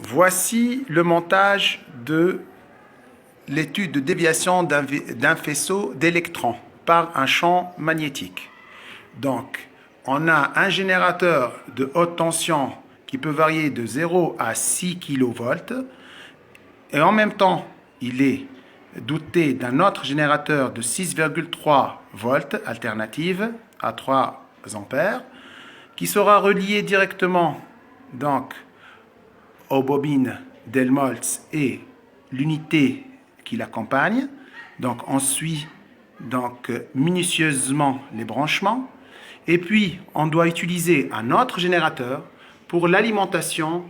Voici le montage de l'étude de déviation d'un faisceau d'électrons par un champ magnétique. Donc, on a un générateur de haute tension qui peut varier de 0 à 6 kV et en même temps, il est doté d'un autre générateur de 6,3 volts alternative à 3 ampères qui sera relié directement donc aux bobines d'Helmholtz et l'unité qui l'accompagne. Donc on suit minutieusement les branchements et puis on doit utiliser un autre générateur pour l'alimentation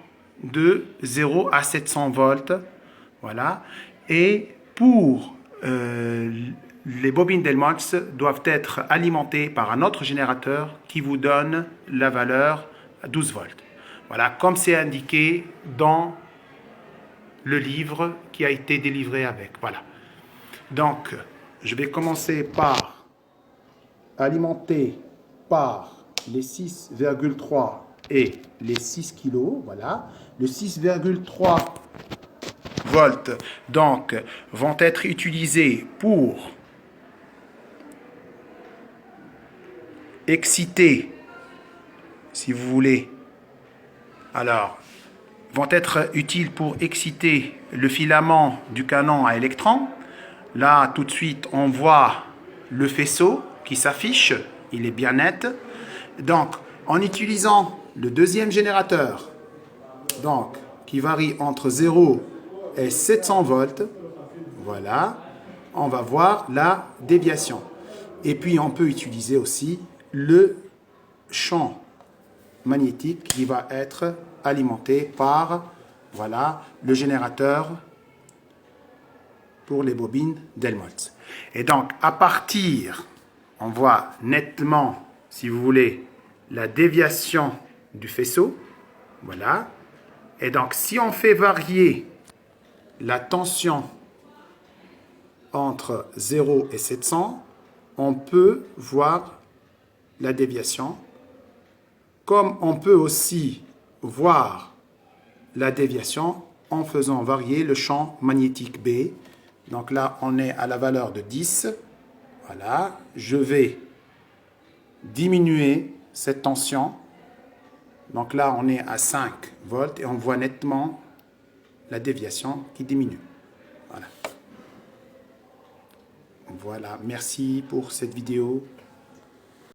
de 0 à 700 volts. Voilà. Et pour les bobines d'Helmholtz doivent être alimentées par un autre générateur qui vous donne la valeur 12 volts. Voilà, comme c'est indiqué dans le livre qui a été délivré avec. Voilà. Donc, je vais commencer par alimenter par les 6,3 et les 6 kg. Voilà. Le 6,3 volts donc vont être utilisés pour exciter, si vous voulez, alors vont être utiles pour exciter le filament du canon à électrons. Là, tout de suite, on voit le faisceau qui s'affiche, il est bien net. Donc, en utilisant le deuxième générateur, donc, qui varie entre 0 et 700 volts, voilà, on va voir la déviation. Et puis, on peut utiliser aussi le champ magnétique qui va être alimenté par voilà, le générateur pour les bobines d'Helmholtz. Et donc, à partir, on voit nettement, si vous voulez, la déviation du faisceau. Voilà. Et donc, si on fait varier la tension entre 0 et 700, on peut voir la déviation. Comme on peut aussi voir la déviation en faisant varier le champ magnétique B. Donc là, on est à la valeur de 10. Voilà. Je vais diminuer cette tension. Donc là, on est à 5 volts et on voit nettement la déviation qui diminue. Voilà. Voilà. Merci pour cette vidéo.